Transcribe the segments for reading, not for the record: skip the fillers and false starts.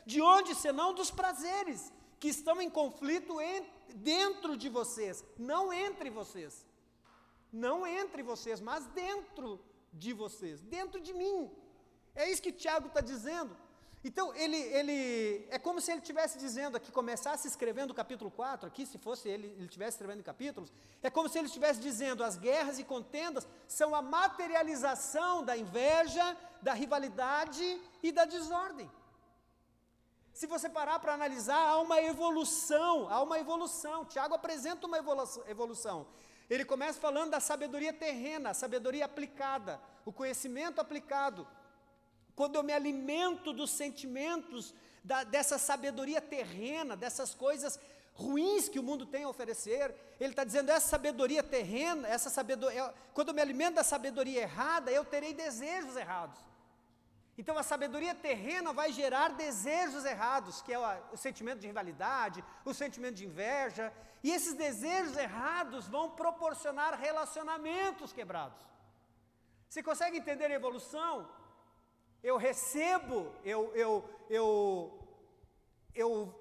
De onde senão dos prazeres que estão em conflito dentro de vocês, não entre vocês. Não entre vocês, mas dentro de vocês, dentro de mim. É isso que Tiago está dizendo. Então, ele é como se ele estivesse dizendo aqui, começasse escrevendo o capítulo 4, aqui, se fosse ele estivesse escrevendo em capítulos, é como se ele estivesse dizendo, as guerras e contendas são a materialização da inveja, da rivalidade e da desordem. Se você parar para analisar, há uma evolução, Tiago apresenta uma evolução. Ele começa falando da sabedoria terrena, a sabedoria aplicada, o conhecimento aplicado. Quando eu me alimento dos sentimentos, dessa sabedoria terrena, dessas coisas ruins que o mundo tem a oferecer, ele está dizendo, essa sabedoria terrena, quando eu me alimento da sabedoria errada, eu terei desejos errados. Então a sabedoria terrena vai gerar desejos errados, que é o sentimento de rivalidade, o sentimento de inveja, e esses desejos errados vão proporcionar relacionamentos quebrados. Você consegue entender a evolução? Eu recebo, eu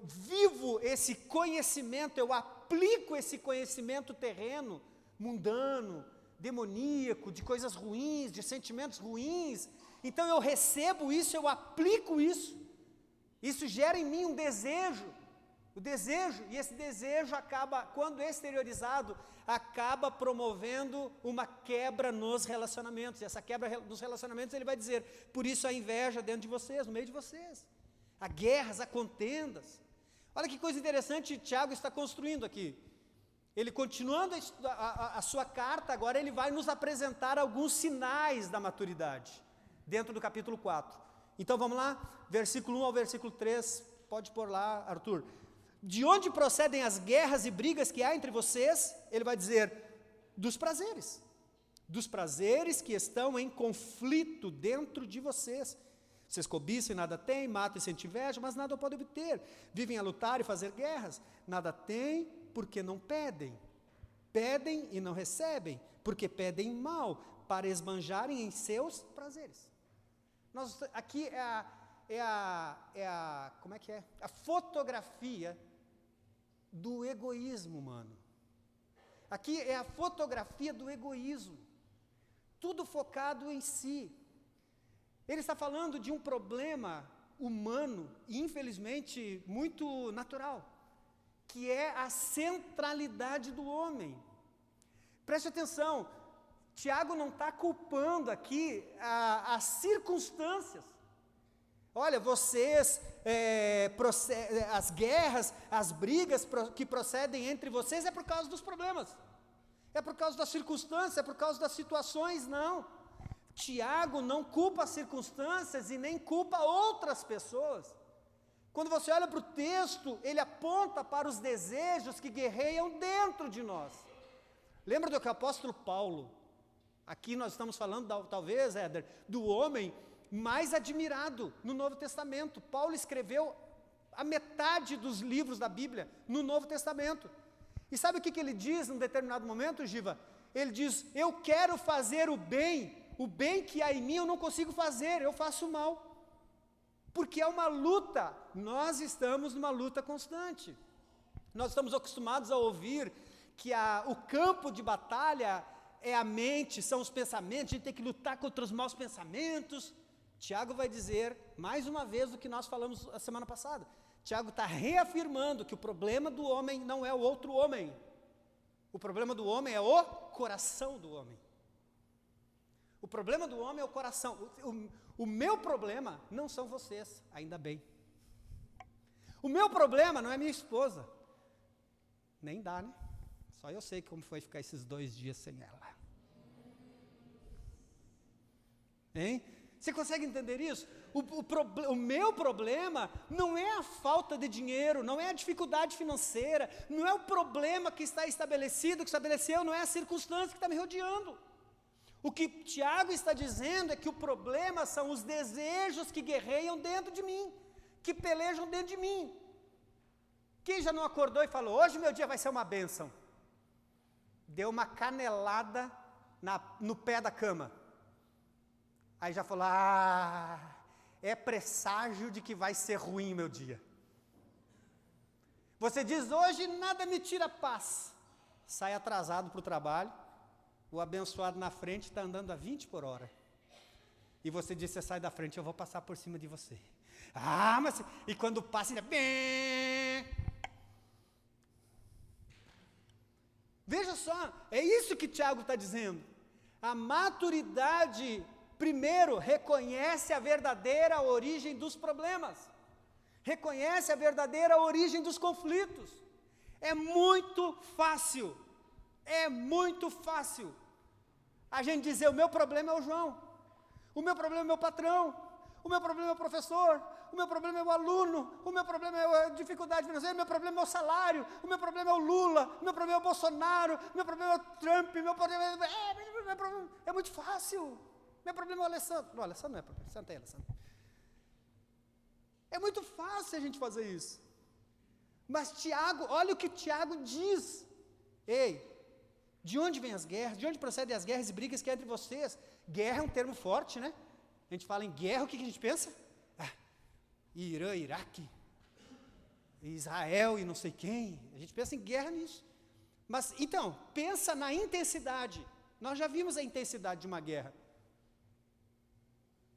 vivo esse conhecimento, eu aplico esse conhecimento terreno, mundano, demoníaco, de coisas ruins, de sentimentos ruins. Então eu recebo isso, eu aplico isso. Isso gera em mim um desejo. E esse desejo acaba, quando exteriorizado, acaba promovendo uma quebra nos relacionamentos. E essa quebra nos relacionamentos, ele vai dizer, por isso a inveja dentro de vocês, no meio de vocês. Há guerras, há contendas. Olha que coisa interessante Tiago está construindo aqui. Ele, continuando a sua carta, agora ele vai nos apresentar alguns sinais da maturidade, dentro do capítulo 4. Então vamos lá, versículo 1 ao versículo 3, pode pôr lá, Arthur. De onde procedem as guerras e brigas que há entre vocês? Ele vai dizer, dos prazeres que estão em conflito dentro de vocês. Vocês cobiçam e nada têm, matam e sentem inveja, mas nada podem obter. Vivem a lutar e fazer guerras, nada têm porque não pedem. Pedem e não recebem, porque pedem mal, para esbanjarem em seus prazeres. Aqui como é que é? A fotografia do egoísmo humano. Aqui é a fotografia do egoísmo. Tudo focado em si. Ele está falando de um problema humano, e infelizmente muito natural, que é a centralidade do homem. Preste atenção, Tiago não está culpando aqui as circunstâncias. Olha, vocês, as guerras, as brigas que procedem entre vocês é por causa dos problemas. É por causa das circunstâncias, é por causa das situações, não. Tiago não culpa as circunstâncias e nem culpa outras pessoas. Quando você olha para o texto, ele aponta para os desejos que guerreiam dentro de nós. Lembra do que o apóstolo Paulo, aqui nós estamos falando, talvez, Éder, do homem mais admirado no Novo Testamento. Paulo escreveu a metade dos livros da Bíblia no Novo Testamento. E sabe o que ele diz num determinado momento, Giva? Ele diz, eu quero fazer o bem que há em mim eu não consigo fazer, eu faço o mal. Porque é uma luta, nós estamos numa luta constante. Nós estamos acostumados a ouvir que o campo de batalha é a mente, são os pensamentos, a gente tem que lutar contra os maus pensamentos. Tiago vai dizer, mais uma vez, o que nós falamos a semana passada. Tiago está reafirmando que o problema do homem não é o outro homem. O problema do homem é o coração do homem. O problema do homem é o coração. O meu problema não são vocês, ainda bem. O meu problema não é minha esposa. Nem dá, né? Só eu sei como foi ficar esses 2 dias sem ela. Hein? Você consegue entender isso? O meu problema não é a falta de dinheiro, não é a dificuldade financeira, não é o problema que está estabelecido, que estabeleceu, não é a circunstância que está me rodeando. O que Tiago está dizendo é que o problema são os desejos que guerreiam dentro de mim, que pelejam dentro de mim. Quem já não acordou e falou, hoje meu dia vai ser uma bênção? Deu uma canelada no pé da cama. Aí já falou, é presságio de que vai ser ruim o meu dia. Você diz, hoje nada me tira paz. Sai atrasado para o trabalho, o abençoado na frente está andando a 20 por hora. E você diz, você sai da frente, eu vou passar por cima de você. Ah, mas... E quando passa, ainda... Veja só, é isso que Tiago está dizendo. A maturidade, primeiro, reconhece a verdadeira origem dos problemas. Reconhece a verdadeira origem dos conflitos. É muito fácil a gente dizer, o meu problema é o João, o meu problema é o meu patrão, o meu problema é o professor, o meu problema é o aluno, o meu problema é a dificuldade financeira, o meu problema é o salário, o meu problema é o Lula, o meu problema é o Bolsonaro, o meu problema é o Trump, o meu problema é muito fácil. Meu problema é o Alessandro. Não, Alessandro não é problema, senta aí, Alessandro. É muito fácil a gente fazer isso. Mas Tiago, olha o que Tiago diz. Ei, de onde vêm as guerras? De onde procedem as guerras e brigas que há entre vocês? Guerra é um termo forte, né? A gente fala em guerra, o que a gente pensa? Irã, Iraque, Israel e não sei quem. A gente pensa em guerra nisso. Mas, então, pensa na intensidade. Nós já vimos a intensidade de uma guerra.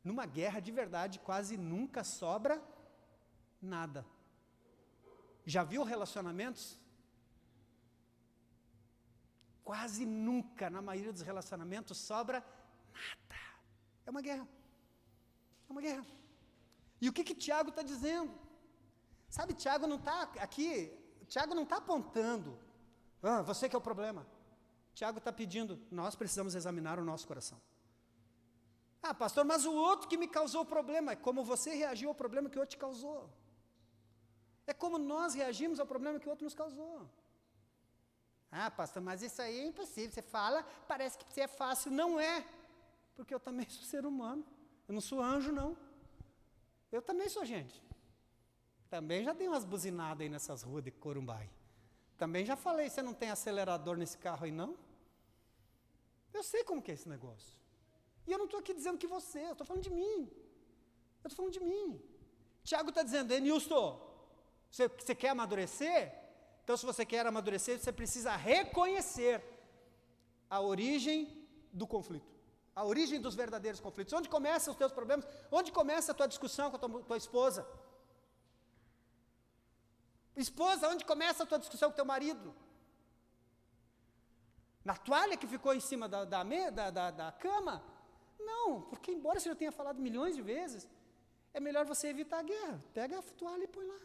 Numa guerra de verdade, quase nunca sobra nada. Já viu relacionamentos? Quase nunca, na maioria dos relacionamentos, sobra nada. É uma guerra. É uma guerra. E o que Tiago está dizendo? Sabe, Tiago não está aqui, Tiago não está apontando, você que é o problema. Tiago está pedindo, nós precisamos examinar o nosso coração. Pastor, mas o outro que me causou o problema, é como você reagiu ao problema que o outro te causou. É como nós reagimos ao problema que o outro nos causou. Pastor, mas isso aí é impossível, você fala, parece que é fácil. Não é, porque eu também sou ser humano, eu não sou anjo não. Eu também sou gente. Também já dei umas buzinadas aí nessas ruas de Corumbai. Também já falei, você não tem acelerador nesse carro aí não? Eu sei como que é esse negócio. E eu não estou aqui dizendo que você, eu estou falando de mim. Eu estou falando de mim. Tiago está dizendo, Enilson, você quer amadurecer? Então se você quer amadurecer, você precisa reconhecer a origem do conflito. A origem dos verdadeiros conflitos. Onde começam os teus problemas? Onde começa a tua discussão com a tua esposa? Esposa, onde começa a tua discussão com teu marido? Na toalha que ficou em cima da cama? Não, porque embora você já tenha falado milhões de vezes, é melhor você evitar a guerra. Pega a toalha e põe lá.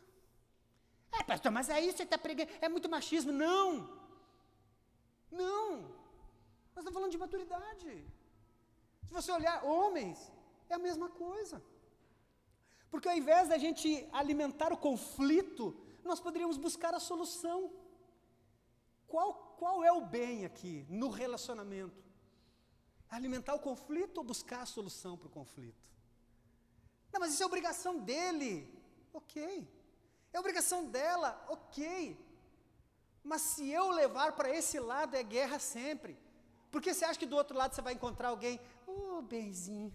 Pastor, mas aí você está pregando, é muito machismo. Não. Nós estamos falando de maturidade. Se você olhar, homens, é a mesma coisa. Porque ao invés da gente alimentar o conflito, nós poderíamos buscar a solução. Qual é o bem aqui, no relacionamento? Alimentar o conflito ou buscar a solução para o conflito? Não, mas isso é obrigação dele. Ok. É obrigação dela. Ok. Mas se eu levar para esse lado, é guerra sempre. Porque você acha que do outro lado você vai encontrar alguém, benzinho,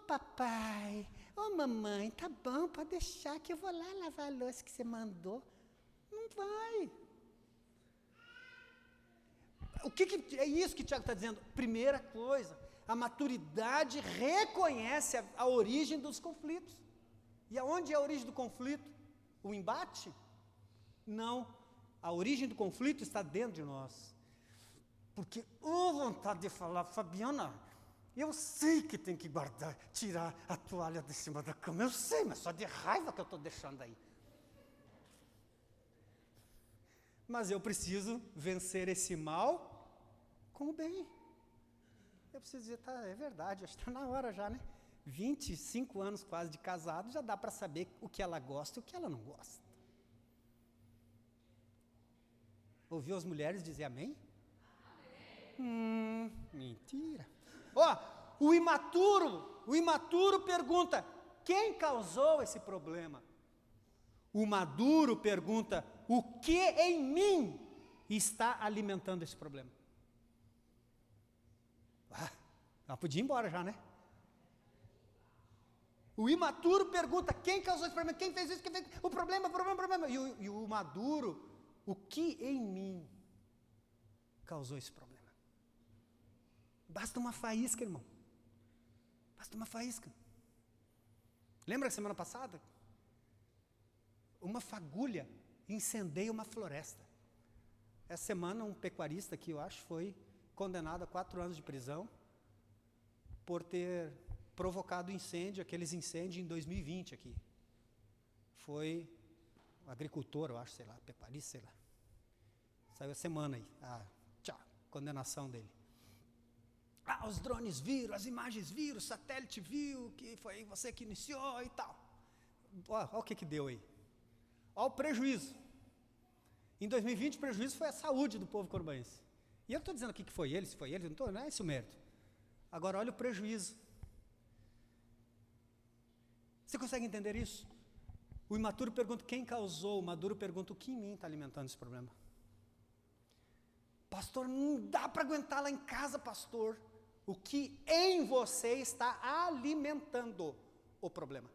papai, mamãe, tá bom, pode deixar que eu vou lá lavar a louça que você mandou. Não vai. É isso que o Tiago está dizendo? Primeira coisa, a maturidade reconhece a origem dos conflitos. E aonde é a origem do conflito? O embate? Não, a origem do conflito está dentro de nós. Porque, vontade de falar, Fabiana, eu sei que tem que tirar a toalha de cima da cama, eu sei, mas só de raiva que eu estou deixando aí. Mas eu preciso vencer esse mal com o bem. Eu preciso dizer, é verdade, acho que está na hora já, né? 25 anos quase de casado, já dá para saber o que ela gosta e o que ela não gosta. Ouviu as mulheres dizer amém? Mentira. O imaturo pergunta, quem causou esse problema? O maduro pergunta, o que em mim está alimentando esse problema? Podia ir embora já, né? O imaturo pergunta, quem causou esse problema? Quem fez isso? Quem fez o problema? E o maduro, o que em mim causou esse problema? Basta uma faísca, irmão. Basta uma faísca. Lembra a semana passada? Uma fagulha incendeia uma floresta. Essa semana um pecuarista aqui, eu acho, foi condenado a 4 anos de prisão por ter provocado incêndio, aqueles incêndios em 2020 aqui. Foi um agricultor, eu acho, sei lá, pecuarista, sei lá. Saiu a semana aí, condenação dele. Os drones viram, as imagens viram, o satélite viu, que foi você que iniciou e tal. Olha o que deu aí. Olha o prejuízo. Em 2020 o prejuízo foi a saúde do povo corumbaense. E eu não estou dizendo aqui que foi ele, se foi ele, não é esse o mérito. Agora olha o prejuízo. Você consegue entender isso? O imaturo pergunta quem causou, o maduro pergunta o que em mim está alimentando esse problema. Pastor, não dá para aguentar lá em casa, pastor. O que em você está alimentando o problema.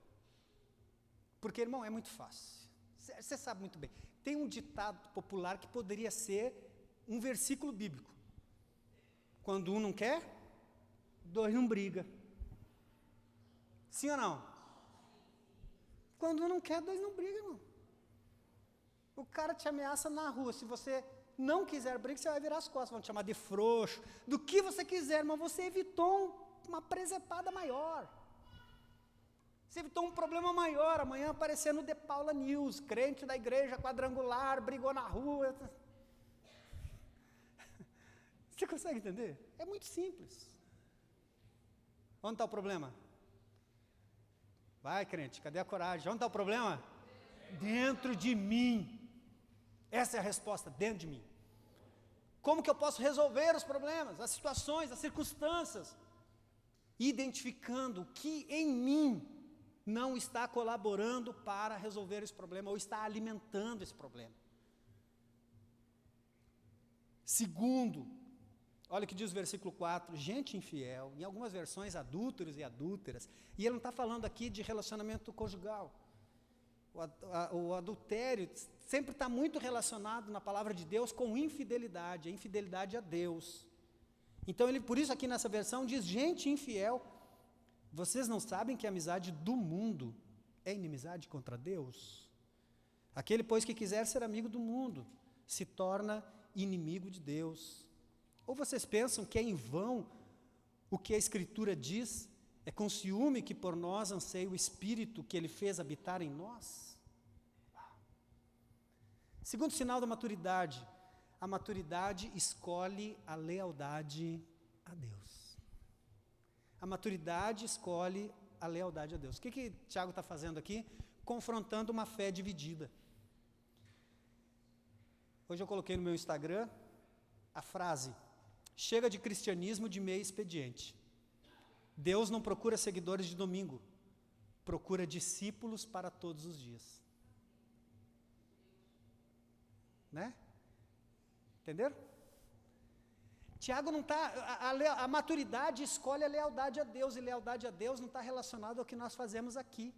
Porque, irmão, é muito fácil. Você sabe muito bem. Tem um ditado popular que poderia ser um versículo bíblico. Quando um não quer, 2 não briga. Sim ou não? Quando um não quer, 2 não briga, irmão. O cara te ameaça na rua. Se você não quiser briga, você vai virar as costas. Vão te chamar de frouxo. Do que você quiser, mas você evitou uma presepada maior. Você evitou um problema maior. Amanhã aparecer no The Paula News, crente da igreja quadrangular, brigou na rua. Você consegue entender? É muito simples. Onde está o problema? Vai, crente, cadê a coragem? Onde está o problema? Dentro de mim. Essa é a resposta, dentro de mim. Como que eu posso resolver os problemas, as situações, as circunstâncias? Identificando o que em mim não está colaborando para resolver esse problema, ou está alimentando esse problema. Segundo, olha o que diz o versículo 4, gente infiel, em algumas versões adúlteros e adúlteras, e ele não está falando aqui de relacionamento conjugal. O adultério sempre está muito relacionado na palavra de Deus com infidelidade, a infidelidade a Deus. Então, por isso aqui nessa versão diz, gente infiel, vocês não sabem que a amizade do mundo é inimizade contra Deus? Aquele, pois, que quiser ser amigo do mundo, se torna inimigo de Deus. Ou vocês pensam que é em vão o que a Escritura diz, é com ciúme que por nós anseia o Espírito que Ele fez habitar em nós? Segundo sinal da maturidade, a maturidade escolhe a lealdade a Deus. A maturidade escolhe a lealdade a Deus. O que Tiago está fazendo aqui? Confrontando uma fé dividida. Hoje eu coloquei no meu Instagram a frase, chega de cristianismo de meio expediente. Deus não procura seguidores de domingo, procura discípulos para todos os dias. Né? Entenderam? Tiago não está, a maturidade escolhe a lealdade a Deus, e lealdade a Deus não está relacionada ao que nós fazemos aqui.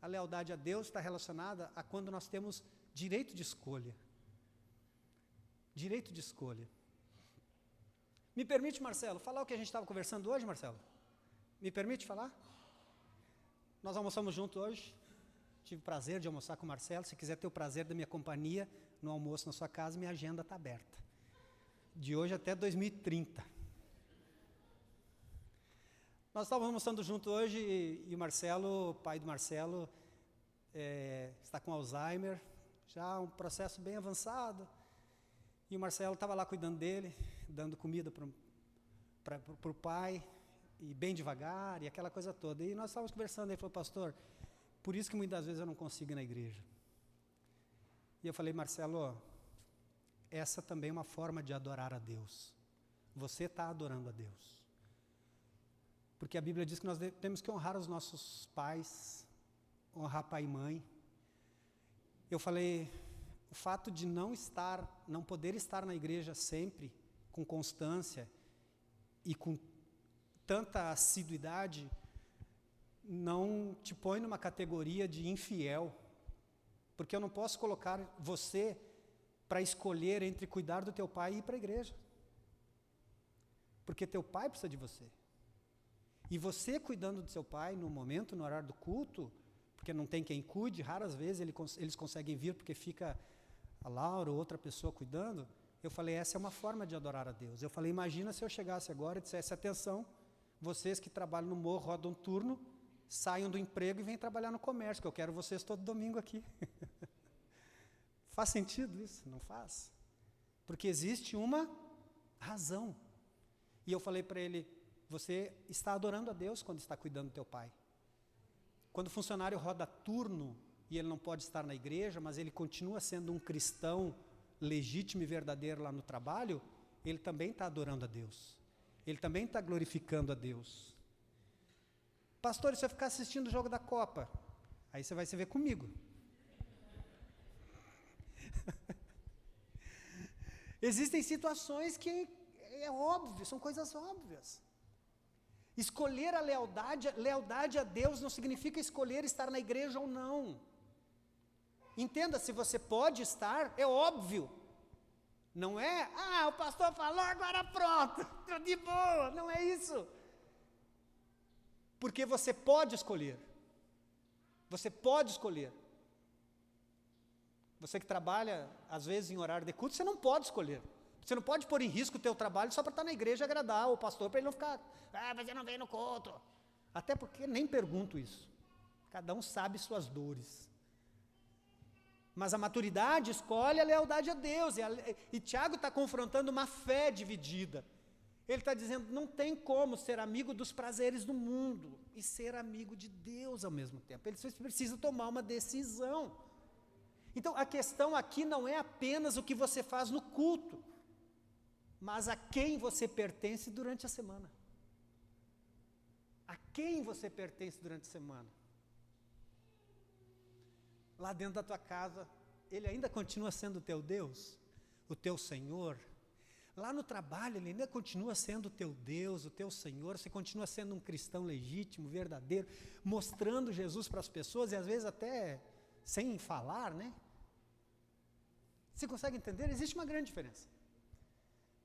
A lealdade a Deus está relacionada a quando nós temos direito de escolha. Direito de escolha. Me permite, Marcelo, falar o que a gente estava conversando hoje, Marcelo? Me permite falar? Nós almoçamos juntos hoje. Tive o prazer de almoçar com o Marcelo. Se quiser ter o prazer da minha companhia no almoço na sua casa, minha agenda está aberta. De hoje até 2030. Nós estávamos almoçando junto hoje e o Marcelo, o pai do Marcelo, está com Alzheimer, já um processo bem avançado. E o Marcelo estava lá cuidando dele, dando comida para o pai, e bem devagar, e aquela coisa toda. E nós estávamos conversando, ele falou, pastor, por isso que muitas vezes eu não consigo ir na igreja. E eu falei, Marcelo, essa também é uma forma de adorar a Deus. Você está adorando a Deus. Porque a Bíblia diz que nós temos que honrar os nossos pais, honrar pai e mãe. Eu falei, o fato de não poder estar na igreja sempre, com constância e com tanta assiduidade, não te põe numa categoria de infiel, porque eu não posso colocar você para escolher entre cuidar do teu pai e ir para a igreja, porque teu pai precisa de você, e você cuidando do seu pai no momento, no horário do culto, porque não tem quem cuide, raras vezes eles conseguem vir porque fica a Laura ou outra pessoa cuidando. Eu falei, essa é uma forma de adorar a Deus. Eu falei, imagina se eu chegasse agora e dissesse, atenção, vocês que trabalham no morro, rodam turno, saiam do emprego e vêm trabalhar no comércio, que eu quero vocês todo domingo aqui. Faz sentido isso? Não faz? Porque existe uma razão. E eu falei para ele, você está adorando a Deus quando está cuidando do teu pai. Quando o funcionário roda turno e ele não pode estar na igreja, mas ele continua sendo um cristão legítimo e verdadeiro lá no trabalho, ele também está adorando a Deus. Ele também está glorificando a Deus. Pastor, se eu ficar assistindo o jogo da Copa, aí você vai se ver comigo. Existem situações que é óbvio, são coisas óbvias. Escolher a lealdade a Deus não significa escolher estar na igreja ou não. Entenda, se você pode estar, é óbvio. Não é, o pastor falou, agora pronto, estou de boa, não é isso. Porque você pode escolher. Você pode escolher. Você que trabalha, às vezes, em horário de culto, você não pode escolher. Você não pode pôr em risco o teu trabalho só para estar na igreja e agradar o pastor, para ele não ficar, mas eu não venho no culto. Até porque nem pergunto isso. Cada um sabe suas dores. Mas a maturidade escolhe a lealdade a Deus. E Tiago está confrontando uma fé dividida. Ele está dizendo, não tem como ser amigo dos prazeres do mundo e ser amigo de Deus ao mesmo tempo. Ele precisa tomar uma decisão. Então, a questão aqui não é apenas o que você faz no culto, mas a quem você pertence durante a semana. A quem você pertence durante a semana. Lá dentro da tua casa, ele ainda continua sendo o teu Deus, o teu Senhor. Lá no trabalho, ele ainda continua sendo o teu Deus, o teu Senhor. Você continua sendo um cristão legítimo, verdadeiro, mostrando Jesus para as pessoas, e às vezes até sem falar, né? Você consegue entender? Existe uma grande diferença.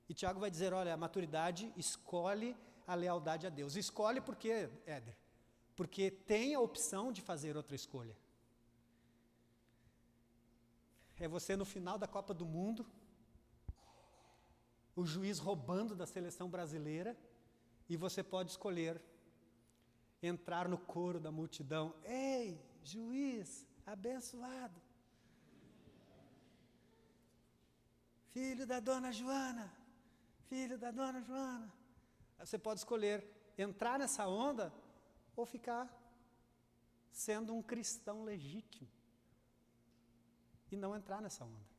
E Tiago vai dizer, olha, a maturidade escolhe a lealdade a Deus. Escolhe por quê, Éder? Porque tem a opção de fazer outra escolha. É você no final da Copa do Mundo, o juiz roubando da seleção brasileira, e você pode escolher entrar no coro da multidão. Ei, juiz, abençoado. Filho da dona Joana, filho da dona Joana. Você pode escolher entrar nessa onda ou ficar sendo um cristão legítimo e não entrar nessa onda.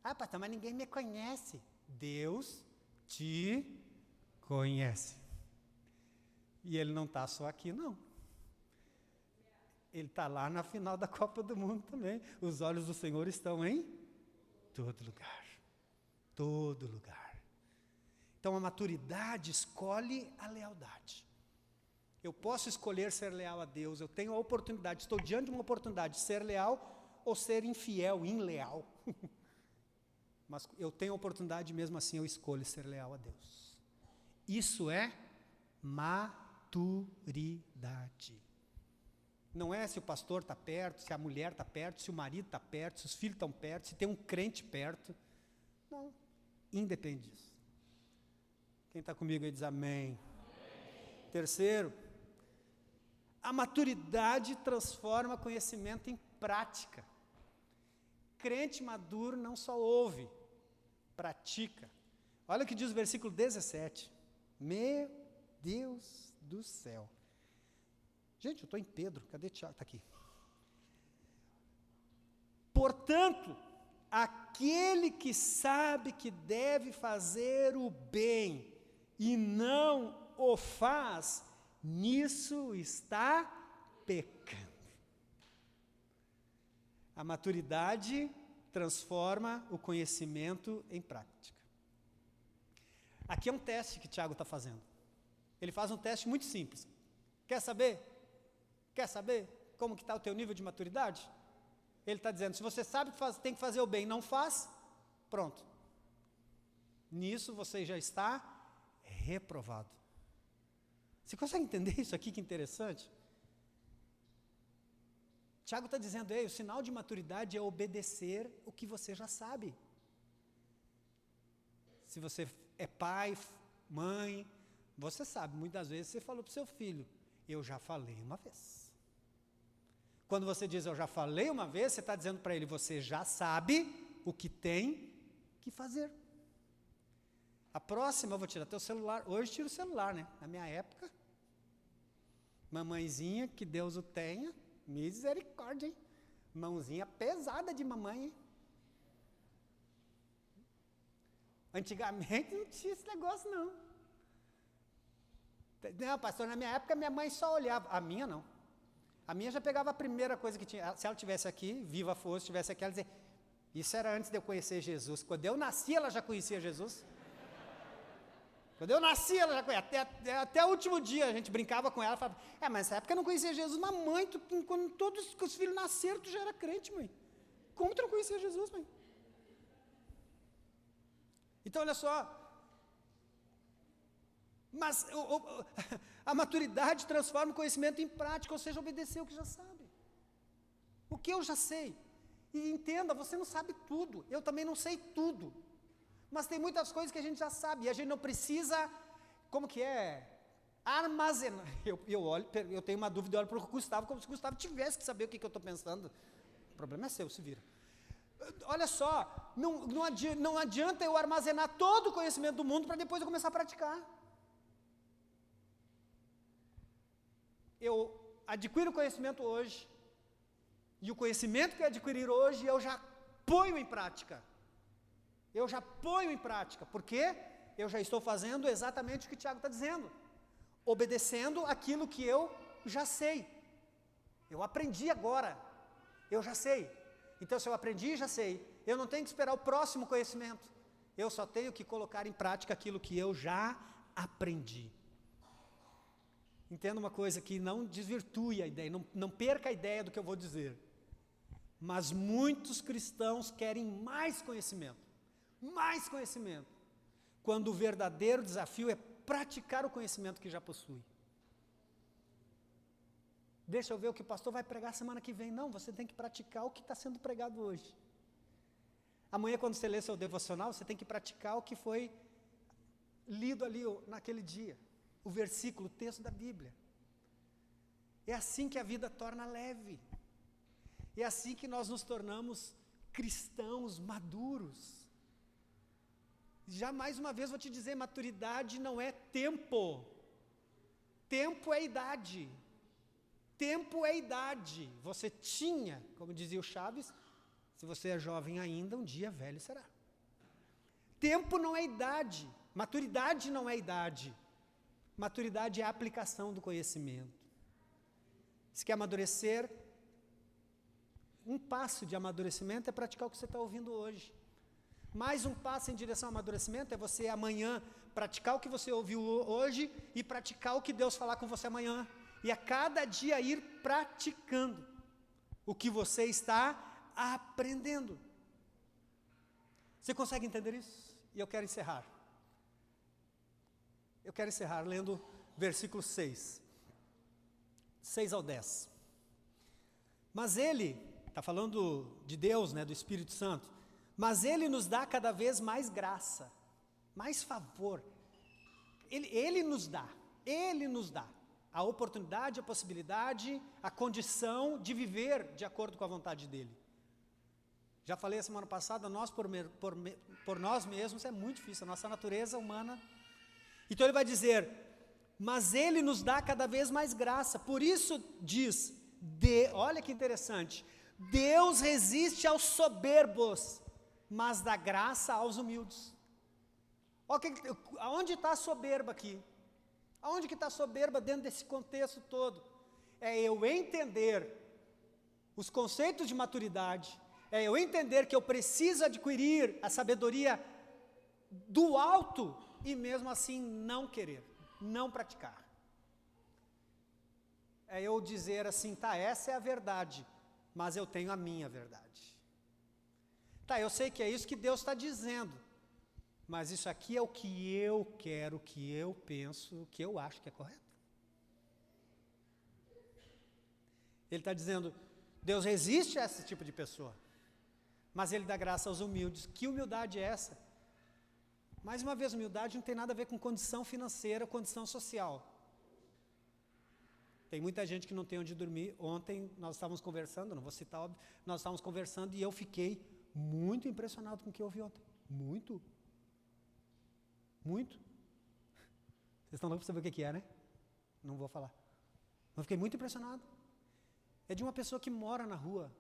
Pastor, mas ninguém me conhece. Deus te conhece. E Ele não está só aqui, não. Ele está lá na final da Copa do Mundo também. Os olhos do Senhor estão em todo lugar. Todo lugar. Então a maturidade escolhe a lealdade. Eu posso escolher ser leal a Deus. Eu tenho a oportunidade, estou diante de uma oportunidade de ser leal ou ser infiel, inleal. Mas eu tenho a oportunidade, mesmo assim eu escolho ser leal a Deus. Isso é maturidade. Não é se o pastor está perto, se a mulher está perto, se o marido está perto, se os filhos estão perto, se tem um crente perto. Não, independe disso. Quem está comigo aí diz amém. Terceiro, a maturidade transforma conhecimento em prática. Crente maduro não só ouve, pratica. Olha o que diz o versículo 17. Meu Deus do céu. Gente, eu estou em Pedro, cadê Tiago? Está aqui. Portanto, aquele que sabe que deve fazer o bem e não o faz, nisso está pecando. A maturidade transforma o conhecimento em prática. Aqui é um teste que Tiago está fazendo. Ele faz um teste muito simples. Quer saber? Quer saber como que está o teu nível de maturidade? Ele está dizendo, se você sabe que tem que fazer o bem e não faz, pronto. Nisso você já está reprovado. Você consegue entender isso aqui, que interessante? Tiago está dizendo, o sinal de maturidade é obedecer o que você já sabe. Se você é pai, mãe, você sabe, muitas vezes você falou para o seu filho, eu já falei uma vez. Quando você diz, eu já falei uma vez, você está dizendo para ele, você já sabe o que tem que fazer. A próxima, eu vou tirar teu celular, hoje tiro o celular, né? Na minha época, mamãezinha, que Deus o tenha, misericórdia, hein? Mãozinha pesada de mamãe, hein? Antigamente não tinha esse negócio, não. Não, pastor, na minha época minha mãe só olhava. A minha não. A minha já pegava a primeira coisa que tinha. Se ela estivesse aqui, viva fosse, estivesse aqui, ela dizia, isso era antes de eu conhecer Jesus. Quando eu nasci, ela já conhecia Jesus. Quando eu nasci, ela já conhecia. Até o último dia a gente brincava com ela, falava, mas nessa época eu não conhecia Jesus. Mas mãe, quando todos os filhos nasceram, tu já era crente, mãe. Como tu não conhecia Jesus, mãe? Então, olha só, mas a maturidade transforma o conhecimento em prática, ou seja, obedecer o que já sabe. O que eu já sei. E entenda, você não sabe tudo, eu também não sei tudo. Mas tem muitas coisas que a gente já sabe, e a gente não precisa, como que é? Armazenar. Eu tenho uma dúvida, eu olho para o Gustavo, como se o Gustavo tivesse que saber o que eu estou pensando. O problema é seu, se vira. Olha só, não adianta eu armazenar todo o conhecimento do mundo para depois eu começar a praticar. Eu adquiro conhecimento hoje, e o conhecimento que eu adquirir hoje, eu já ponho em prática. Eu já ponho em prática, porque eu já estou fazendo exatamente o que o Tiago está dizendo, obedecendo aquilo que eu já sei. Eu aprendi agora, eu já sei. Então, se eu aprendi, já sei. Eu não tenho que esperar o próximo conhecimento. Eu só tenho que colocar em prática aquilo que eu já aprendi. Entenda uma coisa, que não desvirtue a ideia, não perca a ideia do que eu vou dizer. Mas muitos cristãos querem mais conhecimento. Mais conhecimento. Quando o verdadeiro desafio é praticar o conhecimento que já possui. Deixa eu ver o que o pastor vai pregar semana que vem. Não, você tem que praticar o que está sendo pregado hoje. Amanhã, quando você lê seu devocional, você tem que praticar o que foi lido ali naquele dia. O versículo, o texto da Bíblia. É assim que a vida torna leve. É assim que nós nos tornamos cristãos maduros. Já mais uma vez vou te dizer, maturidade não é tempo. Tempo é idade. Tempo é idade. Você tinha, como dizia o Chaves, se você é jovem ainda, um dia velho será. Tempo não é idade. Maturidade não é idade. Maturidade é a aplicação do conhecimento. Se quer amadurecer, um passo de amadurecimento é praticar o que você está ouvindo hoje. Mais um passo em direção ao amadurecimento é você amanhã praticar o que você ouviu hoje e praticar o que Deus falar com você amanhã. E a cada dia ir praticando o que você está aprendendo. Você consegue entender isso? E eu quero encerrar. Eu quero encerrar lendo versículo 6. 6 ao 10. Mas Ele, está falando de Deus, do Espírito Santo, mas Ele nos dá cada vez mais graça, mais favor. Ele nos dá a oportunidade, a possibilidade, a condição de viver de acordo com a vontade dEle. Já falei a semana passada, nós por nós mesmos é muito difícil, a nossa natureza humana. Então ele vai dizer, mas Ele nos dá cada vez mais graça, por isso diz, olha que interessante, Deus resiste aos soberbos, mas dá graça aos humildes. Aonde está a soberba aqui? Aonde que está a soberba dentro desse contexto todo? É eu entender os conceitos de maturidade, é eu entender que eu preciso adquirir a sabedoria do alto e mesmo assim não querer, não praticar. é eu dizer assim, tá, essa é a verdade, mas eu tenho a minha verdade. Tá, eu sei que é isso que Deus está dizendo, mas isso aqui é o que eu quero, o que eu penso, o que eu acho que é correto. Ele está dizendo, Deus resiste a esse tipo de pessoa, mas Ele dá graça aos humildes. Que humildade é essa? Mais uma vez, humildade não tem nada a ver com condição financeira, condição social. Tem muita gente que não tem onde dormir. Ontem nós estávamos conversando, não vou citar óbvio, nós estávamos conversando e eu fiquei muito impressionado com o que eu ouvi ontem. Muito. Vocês estão loucos para saber o que é, né? Não vou falar. Eu fiquei muito impressionado. É de uma pessoa que mora na rua,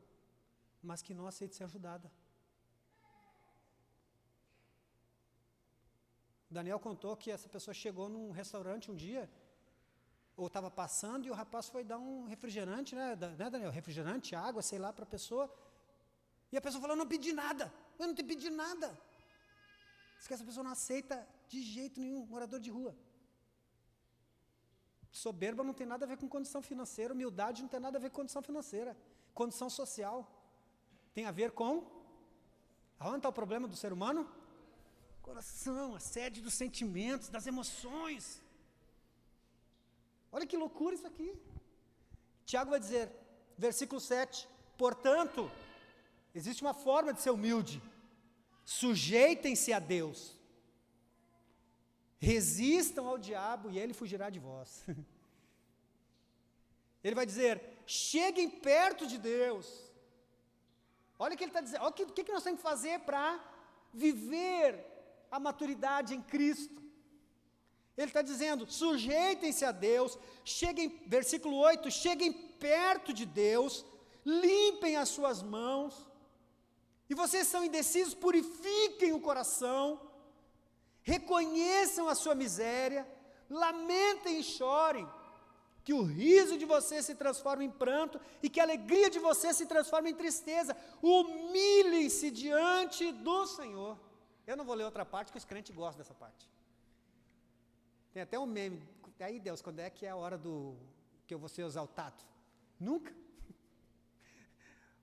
mas que não aceita ser ajudada. O Daniel contou que essa pessoa chegou num restaurante um dia, ou estava passando, e o rapaz foi dar um refrigerante, né, Daniel? Refrigerante, água, sei lá, para a pessoa. E a pessoa falou, eu não pedi nada. Eu não te pedi nada. Diz que essa pessoa não aceita de jeito nenhum, morador de rua. Soberba não tem nada a ver com condição financeira, humildade não tem nada a ver com condição financeira, condição social. Tem a ver com... Aonde está o problema do ser humano? Coração, a sede dos sentimentos, das emoções. Olha que loucura isso aqui. Tiago vai dizer, versículo 7, portanto, existe uma forma de ser humilde. Sujeitem-se a Deus. Resistam ao diabo e ele fugirá de vós. Ele vai dizer, cheguem perto de Deus. Olha o que ele está dizendo, olha o que nós temos que fazer para viver a maturidade em Cristo. Ele está dizendo, sujeitem-se a Deus, cheguem, versículo 8, cheguem perto de Deus, limpem as suas mãos, e vocês são indecisos, purifiquem o coração, reconheçam a sua miséria, lamentem e chorem, que o riso de vocês se transforme em pranto e que a alegria de vocês se transforme em tristeza. Humilhem-se diante do Senhor. Eu não vou ler outra parte, porque os crentes gostam dessa parte. Tem até um meme, aí Deus, quando é que é a hora que eu vou ser exaltado? Nunca.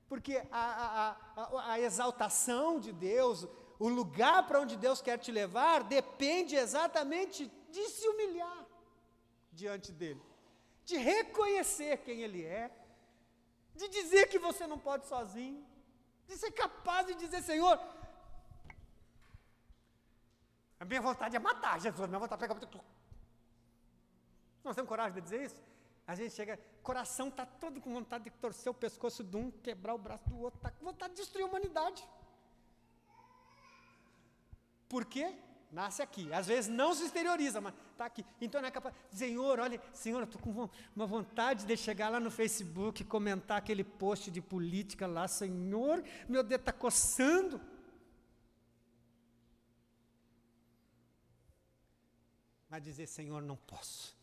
Porque a exaltação de Deus, o lugar para onde Deus quer te levar, depende exatamente de se humilhar diante dEle, de reconhecer quem Ele é, de dizer que você não pode sozinho, de ser capaz de dizer, Senhor, a minha vontade é matar Jesus, a minha vontade é pegar... Nós temos coragem de dizer isso? A gente chega, coração está todo com vontade de torcer o pescoço de um, quebrar o braço do outro, está com vontade de destruir a humanidade. Por quê? Nasce aqui. Às vezes não se exterioriza, mas está aqui. Então não é capaz. Senhor, olha, Senhor, eu estou com uma vontade de chegar lá no Facebook e comentar aquele post de política lá, Senhor, meu dedo está coçando. Mas dizer, Senhor, não posso,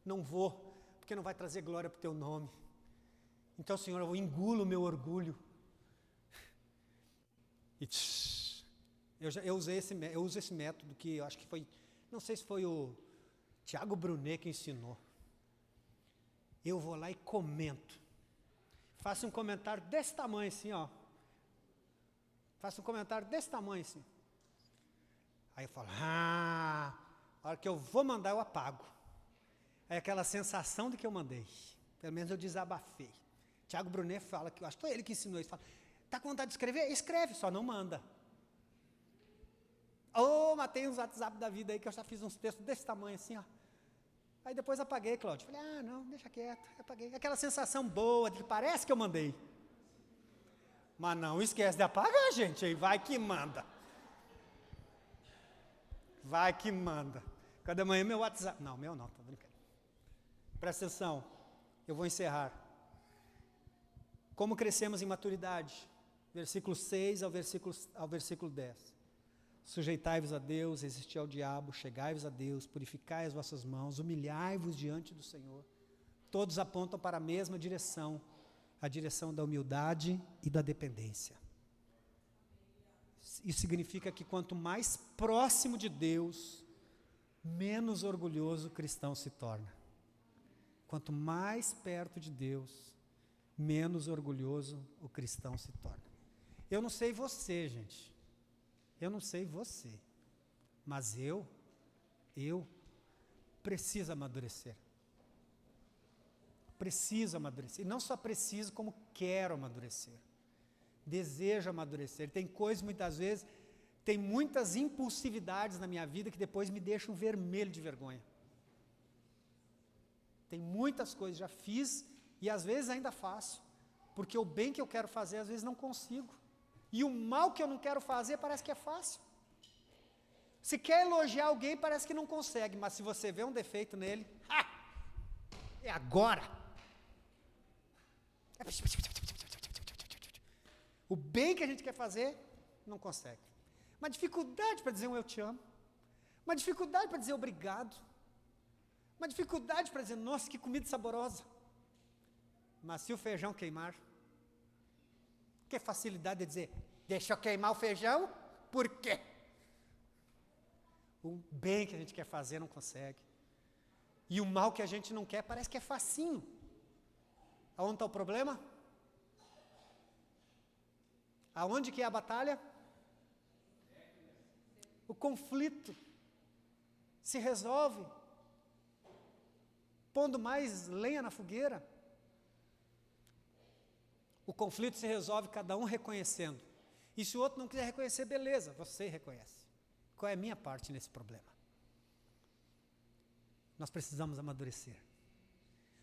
não vou, porque não vai trazer glória para o teu nome. Então, Senhor, eu engulo o meu orgulho. E eu uso esse método que eu acho que foi, não sei se foi o Tiago Brunet que ensinou. Eu vou lá e comento. Faço um comentário desse tamanho assim, ó. Faço um comentário desse tamanho assim. Aí eu falo, a hora que eu vou mandar eu apago. É aquela sensação de que eu mandei. Pelo menos eu desabafei. Tiago Brunet fala, que eu acho que foi ele que ensinou isso. Fala, está com vontade de escrever? Escreve, só não manda. Mas tem uns WhatsApp da vida aí que eu já fiz uns textos desse tamanho assim, ó. Aí depois apaguei, Cláudio. Falei, não, deixa quieto, apaguei. Aquela sensação boa de que parece que eu mandei. Mas não esquece de apagar, gente, aí vai que manda. Vai que manda. Cada manhã meu WhatsApp. Não, meu não, estou brincando. Presta atenção, eu vou encerrar. Como crescemos em maturidade? Versículo 6 ao versículo 10. Sujeitai-vos a Deus, resisti ao diabo, chegai-vos a Deus, purificai as vossas mãos, humilhai-vos diante do Senhor. Todos apontam para a mesma direção, a direção da humildade e da dependência. Isso significa que quanto mais próximo de Deus, menos orgulhoso o cristão se torna. Quanto mais perto de Deus, menos orgulhoso o cristão se torna. Eu não sei você, gente. Eu não sei você. Mas eu preciso amadurecer. Preciso amadurecer. E não só preciso, como quero amadurecer. Desejo amadurecer. Tem coisas, muitas vezes, tem muitas impulsividades na minha vida que depois me deixam vermelho de vergonha. Tem muitas coisas, já fiz e às vezes ainda faço. Porque o bem que eu quero fazer, às vezes não consigo. E o mal que eu não quero fazer, parece que é fácil. Se quer elogiar alguém, parece que não consegue. Mas se você vê um defeito nele, é agora. O bem que a gente quer fazer, não consegue. Uma dificuldade para dizer um eu te amo. Uma dificuldade para dizer obrigado. Uma dificuldade para dizer, nossa, que comida saborosa. Mas se o feijão queimar, que facilidade de dizer, deixa eu queimar o feijão, por quê? O bem que a gente quer fazer não consegue. E o mal que a gente não quer parece que é facinho. Aonde está o problema? Aonde que é a batalha? O conflito se resolve pondo mais lenha na fogueira. O conflito se resolve cada um reconhecendo. E se o outro não quiser reconhecer, beleza, você reconhece. Qual é a minha parte nesse problema? Nós precisamos amadurecer.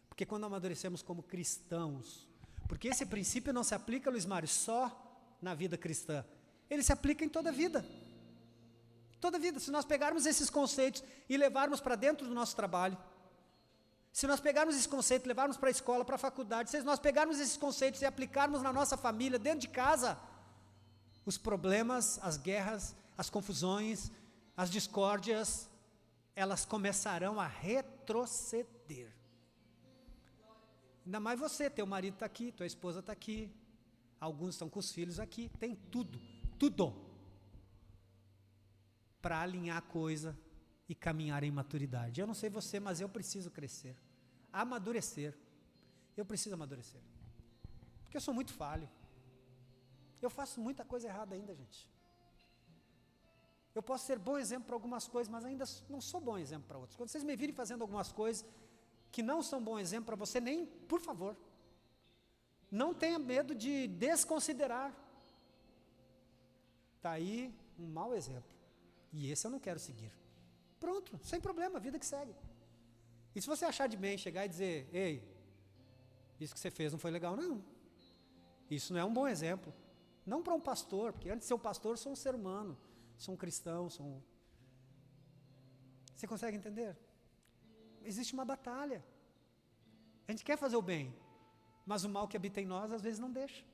Porque quando amadurecemos como cristãos, porque esse princípio não se aplica, Luiz Mário, só na vida cristã. Ele se aplica em toda a vida. Toda a vida. Se nós pegarmos esses conceitos e levarmos para dentro do nosso trabalho, se nós pegarmos esses conceitos e levarmos para a escola, para a faculdade, se nós pegarmos esses conceitos e aplicarmos na nossa família, dentro de casa, os problemas, as guerras, as confusões, as discórdias, elas começarão a retroceder. Ainda mais você, teu marido está aqui, tua esposa está aqui, alguns estão com os filhos aqui, tem tudo para alinhar a coisa e caminhar em maturidade. Eu não sei você, mas eu preciso crescer, amadurecer. Eu preciso amadurecer, porque eu sou muito falho. Eu faço muita coisa errada ainda, gente. Eu posso ser bom exemplo para algumas coisas, mas ainda não sou bom exemplo para outras. Quando vocês me virem fazendo algumas coisas que não são bom exemplo para você, nem, por favor, não tenha medo de desconsiderar. Está aí um mau exemplo. E esse eu não quero seguir. Pronto, sem problema, vida que segue. E se você achar de bem chegar e dizer, ei, isso que você fez não foi legal, não. Isso não é um bom exemplo. Não para um pastor, porque antes de ser um pastor, sou um ser humano, sou um cristão, Você consegue entender? Existe uma batalha. A gente quer fazer o bem, mas o mal que habita em nós, às vezes não deixa.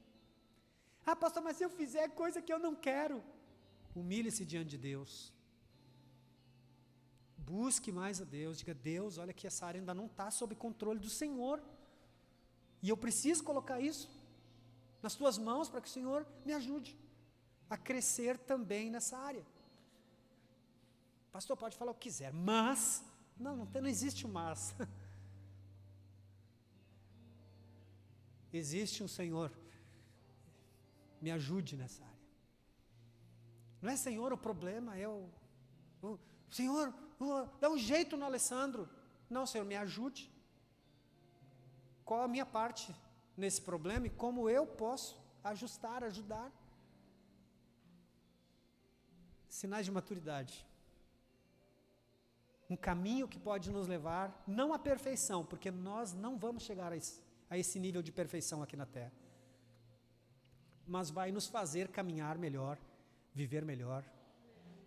Ah, pastor, mas se eu fizer coisa que eu não quero, humilhe-se diante de Deus. Busque mais a Deus, diga, Deus, olha que essa área ainda não está sob controle do Senhor. E eu preciso colocar isso nas tuas mãos para que o Senhor me ajude a crescer também nessa área. Pastor, pode falar o que quiser, mas, não existe um mas. Existe um Senhor, me ajude nessa área. Não é Senhor o problema, é o Senhor, dá um jeito no Alessandro. Não, Senhor, me ajude. Qual a minha parte nesse problema e como eu posso ajudar. Sinais de maturidade. Um caminho que pode nos levar, não à perfeição, porque nós não vamos chegar a esse nível de perfeição aqui na Terra. Mas vai nos fazer caminhar melhor, viver melhor.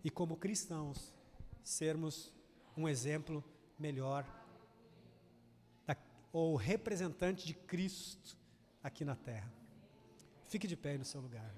E como cristãos, sermos um exemplo melhor, ou representante de Cristo aqui na Terra. Fique de pé aí no seu lugar.